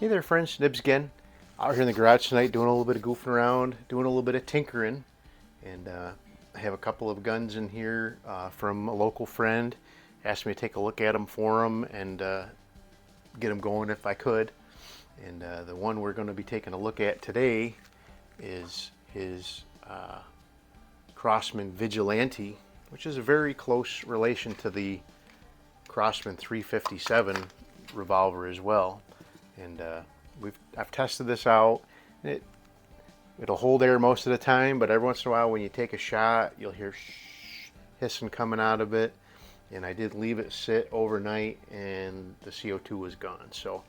Hey there friends, Nibs again. Out here in the garage tonight doing a little bit of goofing around, doing a little bit of tinkering. And I have a couple of guns in here from a local friend. Asked me to take a look at them for him and get them going if I could. And the one we're going to be taking a look at today is his Crosman Vigilante, which is a very close relation to the Crosman 357 revolver as well. And I've tested this out. It'll hold air most of the time, but every once in a while when you take a shot, you'll hear hissing coming out of it. And I did leave it sit overnight, and the CO2 was gone. So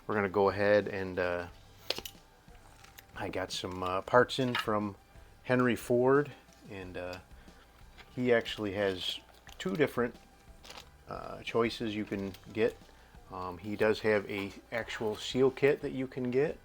we're gonna go ahead and I got some parts in from Henry Ford, and he actually has two different choices you can get. He does have a actual seal kit that you can get,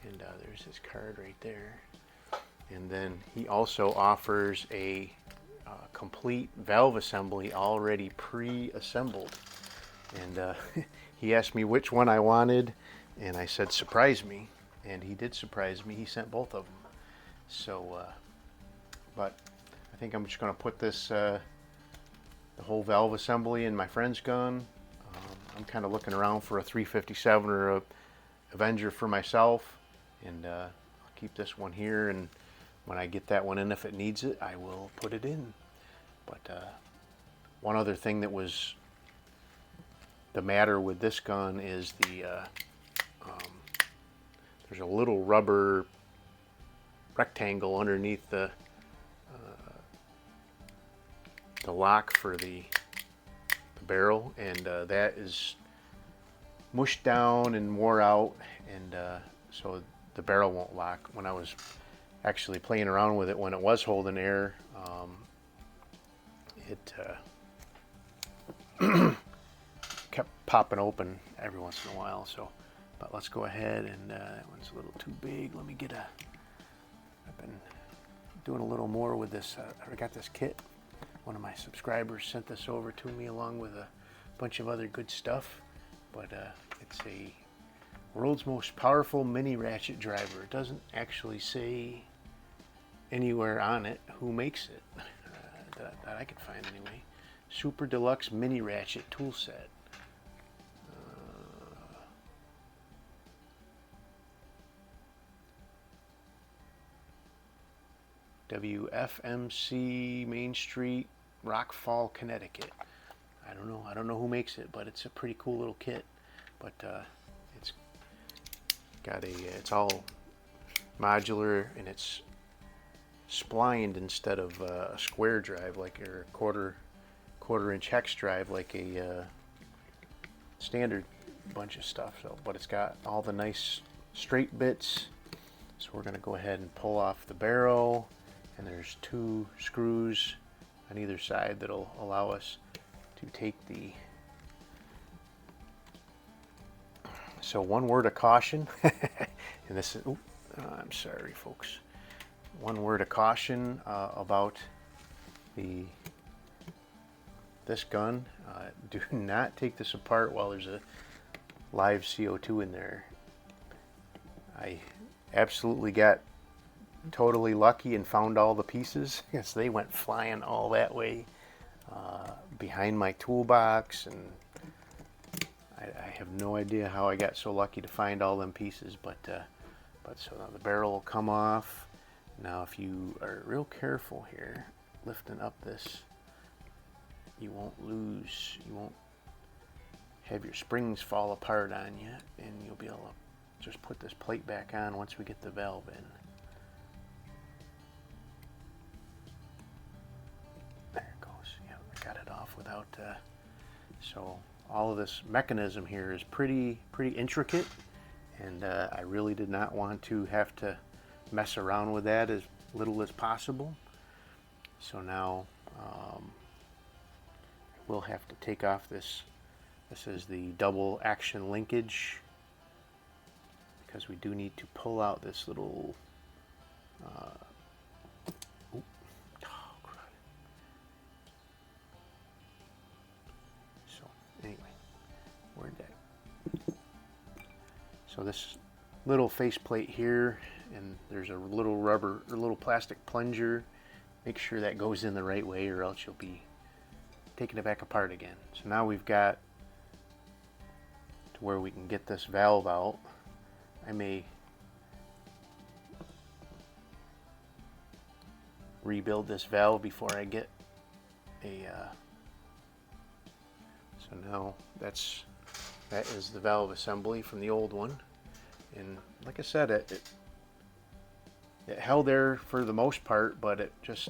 and there's his card right there. And then he also offers a complete valve assembly already pre-assembled. And he asked me which one I wanted, and I said surprise me, and he did surprise me. He sent both of them. So, but I think I'm just going to put this the whole valve assembly in my friend's gun. I'm kind of looking around for a 357 or a Avenger for myself, and I'll keep this one here, and when I get that one in, if it needs it, I will put it in. But one other thing that was the matter with this gun is there's a little rubber rectangle underneath the lock for the barrel, and that is mushed down and wore out, and so the barrel won't lock. When I was actually playing around with it when it was holding air, it kept popping open every once in a while. So, but let's go ahead, and that one's a little too big. Let me get I've been doing a little more with this. I got this kit. One of my subscribers sent this over to me along with a bunch of other good stuff, but it's a world's most powerful mini ratchet driver. It doesn't actually say anywhere on it who makes it, that I could find anyway. Super Deluxe Mini Ratchet Tool Set. WFMC Main Street, Rockfall, Connecticut. I don't know who makes it, but it's a pretty cool little kit. But it's got it's all modular, and it's splined instead of a square drive, like a quarter inch hex drive, like a standard bunch of stuff. So, but it's got all the nice straight bits. So we're gonna go ahead and pull off the barrel. And there's two screws on either side that'll allow us to take the. So one word of caution, and this is, I'm sorry folks, one word of caution about this gun. Do not take this apart while there's a live CO2 in there. I absolutely got totally lucky and found all the pieces. Yes, they went flying all that way behind my toolbox, and I have no idea how I got so lucky to find all them pieces. But so now the barrel will come off. Now if you are real careful here lifting up this, you won't have your springs fall apart on you, and you'll be able to just put this plate back on once we get the valve in. Got it off without so all of this mechanism here is pretty intricate, and I really did not want to have to mess around with that as little as possible. So now we'll have to take off this is the double action linkage, because we do need to pull out this little anyway, where'd that? So this little faceplate here, and there's a little rubber or little plastic plunger. Make sure that goes in the right way, or else you'll be taking it back apart again. So now we've got to where we can get this valve out. I may rebuild this valve before I get a so now that is the valve assembly from the old one, and like I said, it held there for the most part, but it just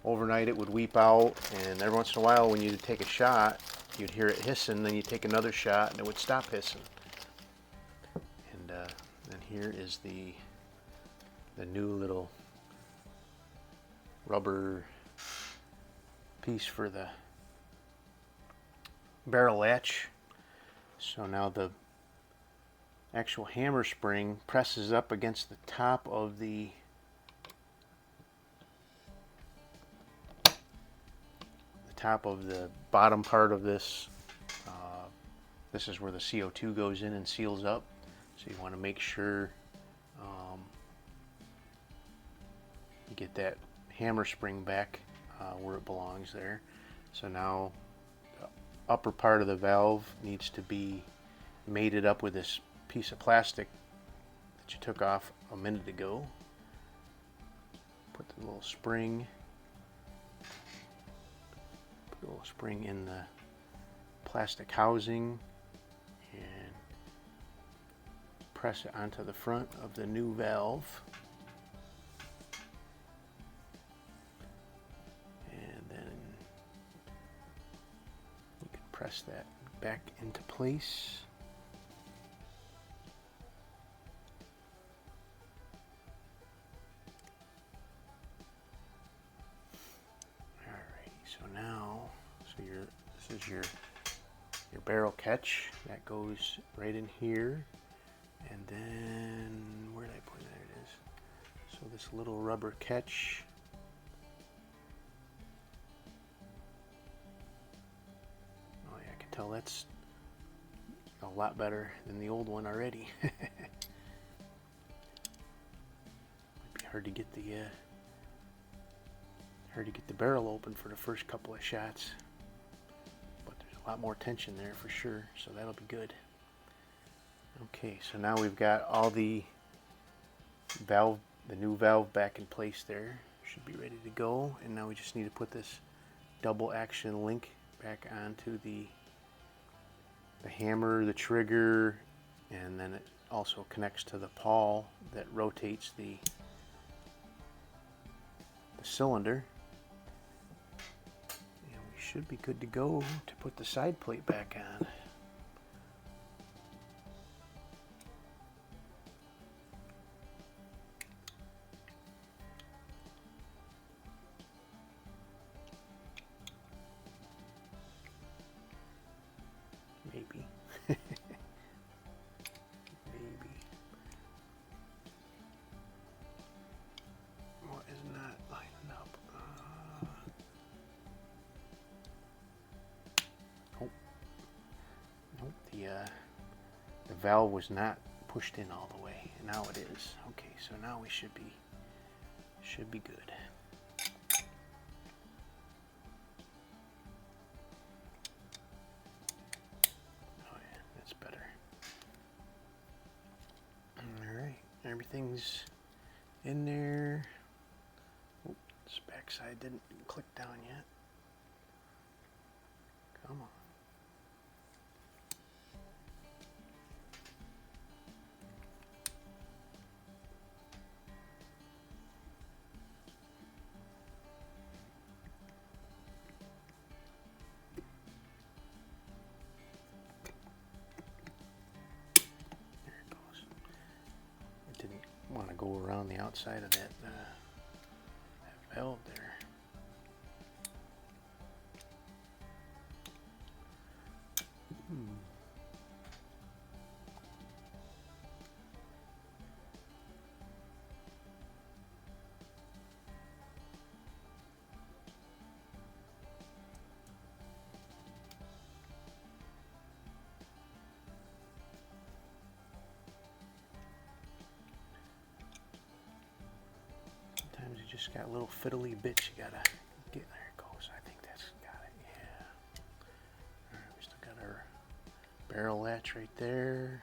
overnight it would weep out, and every once in a while when you take a shot you'd hear it hissing, then you take another shot and it would stop hissing. And then here is the new little rubber piece for the barrel latch. So now the actual hammer spring presses up against the top of the bottom part of this. This is where the CO2 goes in and seals up. So you want to make sure you get that hammer spring back where it belongs there. So now the upper part of the valve needs to be mated up with this piece of plastic that you took off a minute ago. Put the little spring in the plastic housing and press it onto the front of the new valve. And then you can press that back into place. This is your barrel catch that goes right in here, and then where did I put it? There it is. So this little rubber catch oh yeah, I can tell that's a lot better than the old one already. Might be hard to get the barrel open for the first couple of shots. A lot more tension there for sure, so that'll be good. Okay, so now we've got all the new valve back in place there. Should be ready to go, and now we just need to put this double action link back onto the hammer, the trigger, and then it also connects to the pawl that rotates the cylinder. Should be good to go to put the side plate back on. Maybe. Maybe. What is not lining up? The valve was not pushed in all the way. Now it is. Okay, so now we should be good. Oh yeah, that's better. All right, everything's in there. Oh, this backside didn't click down yet. Come on. Want to go around the outside of that valve there. just got little fiddly bits you gotta get. There it goes. I think that's got it. Yeah. All right, we still got our barrel latch right there.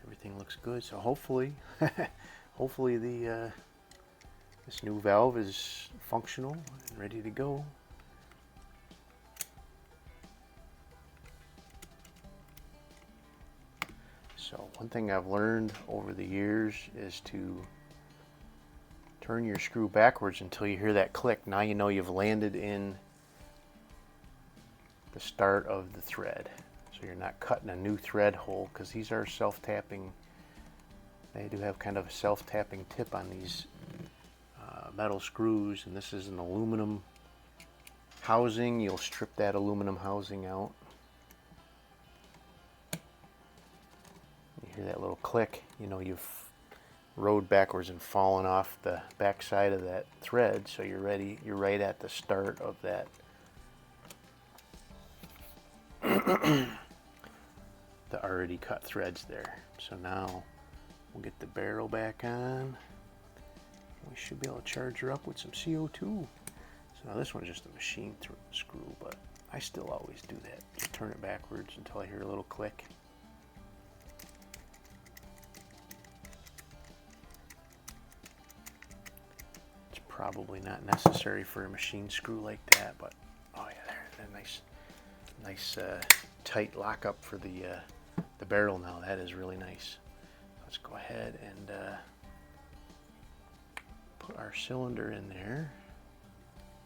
Everything looks good. So hopefully, hopefully the this new valve is functional and ready to go. So one thing I've learned over the years is to turn your screw backwards until you hear that click. Now you know you've landed in the start of the thread. So you're not cutting a new thread hole, because these are self-tapping. They do have kind of a self-tapping tip on these metal screws, and this is an aluminum housing. You'll strip that aluminum housing out. You hear that little click, you know you've rode backwards and fallen off the back side of that thread, so you're ready. You're right at the start of that the already cut threads there. So now we'll get the barrel back on. We should be able to charge her up with some CO2. So now this one's just a machine screw, but I still always do that. Just turn it backwards until I hear a little click. Probably not necessary for a machine screw like that, but oh yeah, there's a nice tight lockup for the barrel now. That is really nice. Let's go ahead and put our cylinder in there.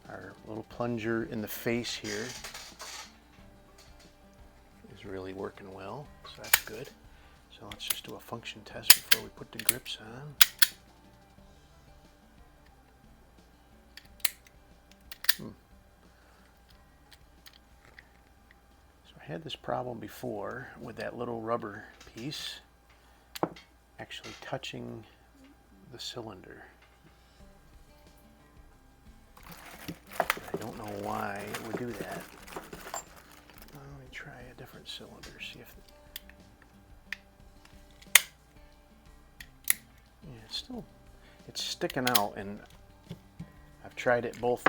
Our little plunger in the face here is really working well, so that's good. So let's just do a function test before we put the grips on. So I had this problem before with that little rubber piece actually touching the cylinder. I don't know why it would do that. Let me try a different cylinder, see if yeah, it's sticking out, and I've tried it both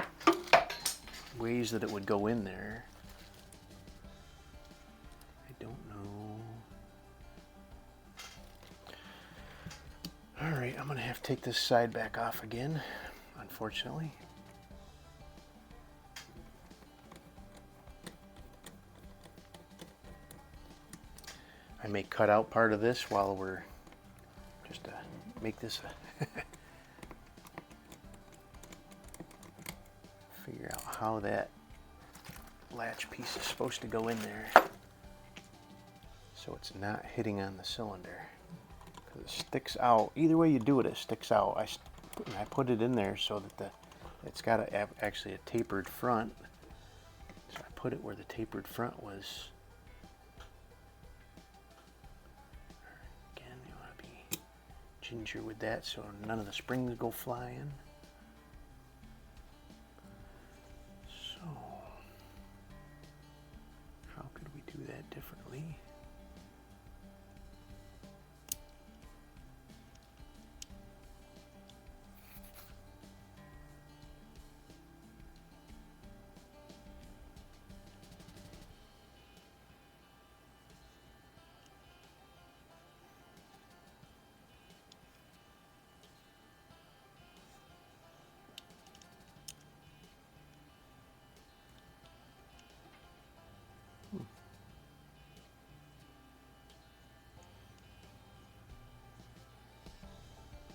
ways that it would go in there. I don't know. Alright, I'm gonna have to take this side back off again, unfortunately. I may cut out part of this while we're just to make this figure out how that latch piece is supposed to go in there so it's not hitting on the cylinder, because it sticks out. Either way you do it, it sticks out. I put it in there so that it's got actually a tapered front, so I put it where the tapered front was. Again, you want to be ginger with that so none of the springs go flying. How could we do that differently?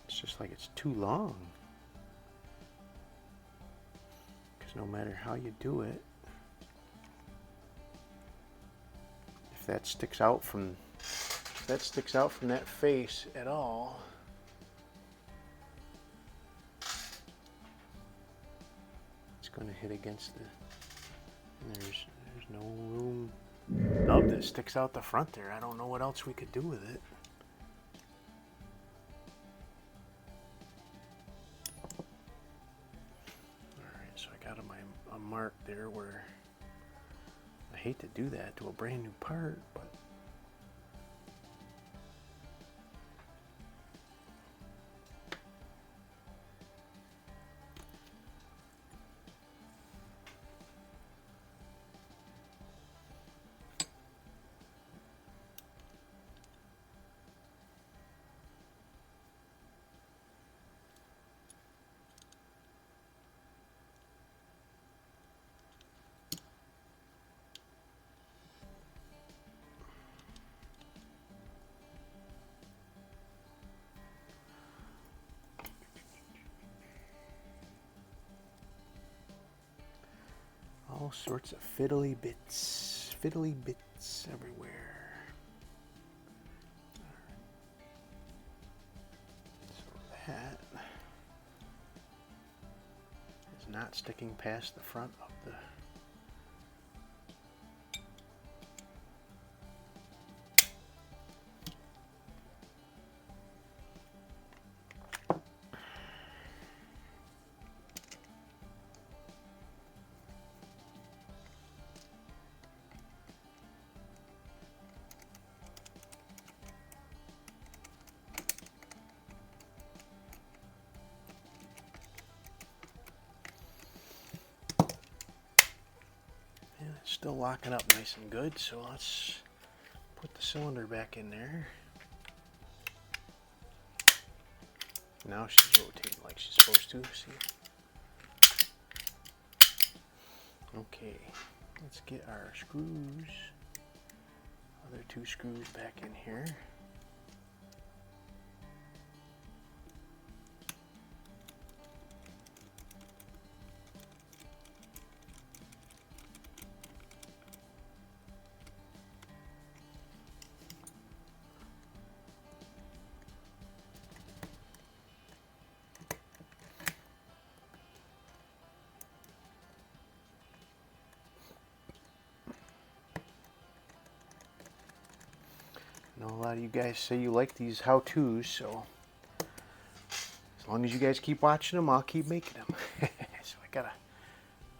It's just like it's too long, because no matter how you do it, if that sticks out from that face at all, it's going to hit against the, and there's no room. Oh, that sticks out the front there. I don't know what else we could do with it. A mark there where I hate to do that to a brand new part, but All sorts of fiddly bits everywhere. So that is not sticking past the front of the still locking up nice and good, so let's put the cylinder back in there. Now she's rotating like she's supposed to, see? Okay, let's get our screws, other two screws back in here. I know a lot of you guys say you like these how-tos, so as long as you guys keep watching them, I'll keep making them. So I got a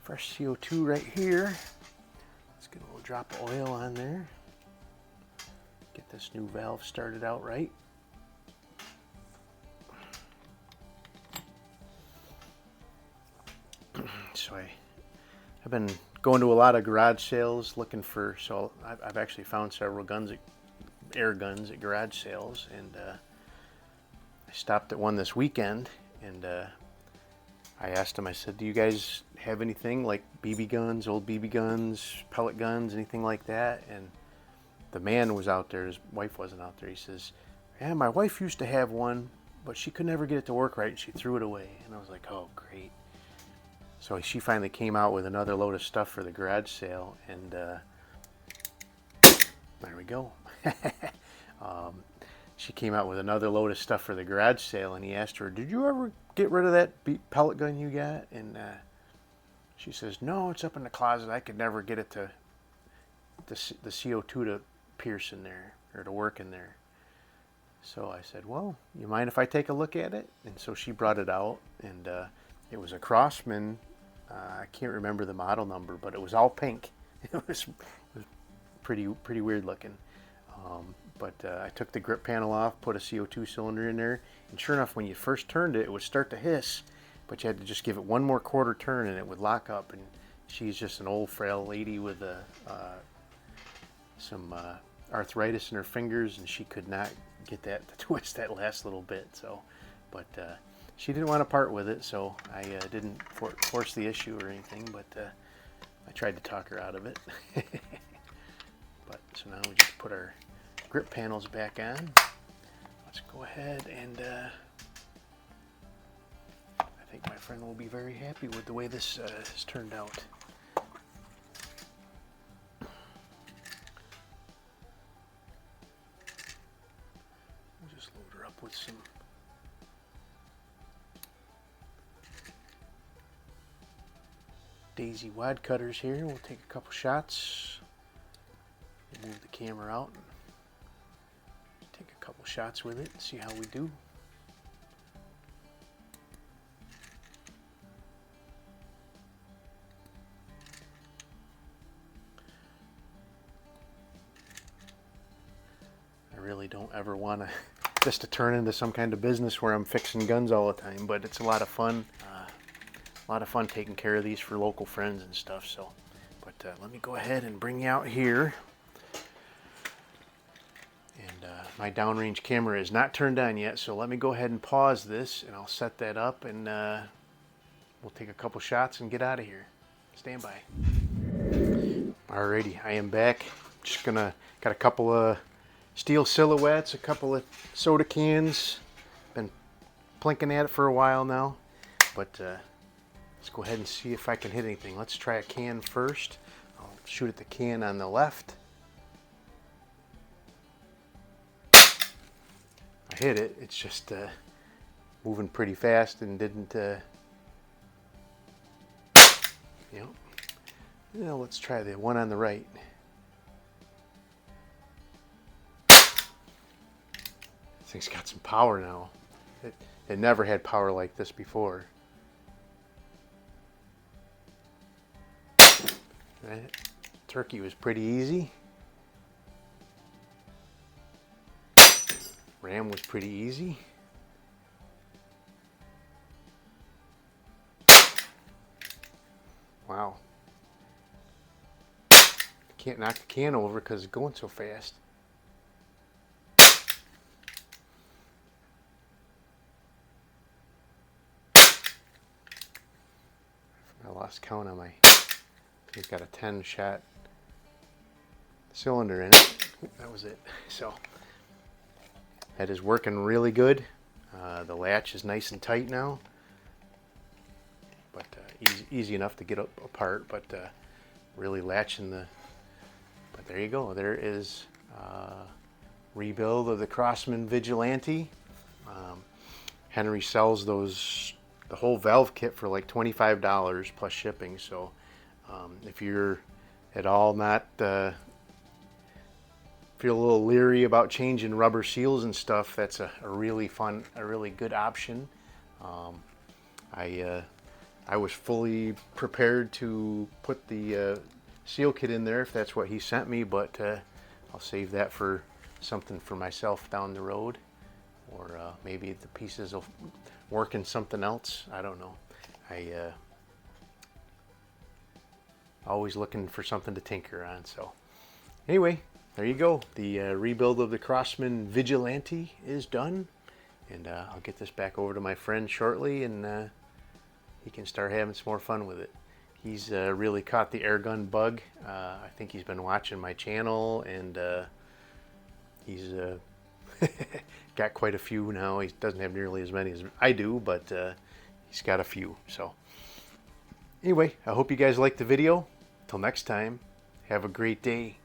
fresh CO2 right here. Let's get a little drop of oil on there. Get this new valve started out right. So I've been going to a lot of garage sales looking for, so I've actually found several guns, air guns at garage sales, and I stopped at one this weekend, and I asked them, I said, do you guys have anything like BB guns, old BB guns, pellet guns, anything like that? And the man was out there, his wife wasn't out there. He says, yeah, my wife used to have one, but she could never get it to work right, and she threw it away. And I was like, oh, great. So she finally came out with another load of stuff for the garage sale, and there we go. She came out with another load of stuff for the garage sale, and he asked her, did you ever get rid of that pellet gun you got? And she says, no, it's up in the closet. I could never get it to the CO2 to pierce in there, or to work in there. So I said, well, you mind if I take a look at it? And so she brought it out, and it was a Crosman. I can't remember the model number, but it was all pink. It was pretty weird looking. But I took the grip panel off, put a CO2 cylinder in there, and sure enough, when you first turned it, it would start to hiss, but you had to just give it one more quarter turn and it would lock up. And she's just an old frail lady with some arthritis in her fingers, and she could not get that to twist that last little bit. So, but she didn't want to part with it, so I didn't force the issue or anything, but I tried to talk her out of it. But so now we just put our grip panels back on. Let's go ahead and I think my friend will be very happy with the way this has turned out. We'll just load her up with some daisy wad cutters here. We'll take a couple shots, move the camera out, and take a couple shots with it and see how we do. I really don't ever want this to turn into some kind of business where I'm fixing guns all the time, but it's a lot of fun. A lot of fun taking care of these for local friends and stuff. So, but let me go ahead and bring you out here. And my downrange camera is not turned on yet, so let me go ahead and pause this, and I'll set that up, and we'll take a couple shots and get out of here. Stand by. Alrighty, I am back. Just got a couple of steel silhouettes, a couple of soda cans. Been plinking at it for a while now, but let's go ahead and see if I can hit anything. Let's try a can first. I'll shoot at the can on the left. I hit it. It's just moving pretty fast and didn't, let's try the one on the right. This thing's got some power now. It never had power like this before. That turkey was pretty easy. Ram was pretty easy. Wow. Can't knock the can over because it's going so fast. I lost count on my, it's got a 10 shot cylinder in it. That was it. So that is working really good. The latch is nice and tight now, but easy enough to get apart, but really latching the, but there you go. There is rebuild of the Crosman Vigilante. Henry sells those, the whole valve kit, for like $25 plus shipping. So if you're at all not feel a little leery about changing rubber seals and stuff, that's a really fun, a really good option. I was fully prepared to put the seal kit in there if that's what he sent me, but I'll save that for something for myself down the road, or maybe the pieces will work in something else. I don't know. Always looking for something to tinker on. So anyway, there you go. The rebuild of the Crosman Vigilante is done, and I'll get this back over to my friend shortly, and he can start having some more fun with it. He's really caught the air gun bug. I think he's been watching my channel, and he's got quite a few now. He doesn't have nearly as many as I do, but he's got a few. So anyway, I hope you guys liked the video. Till next time, have a great day.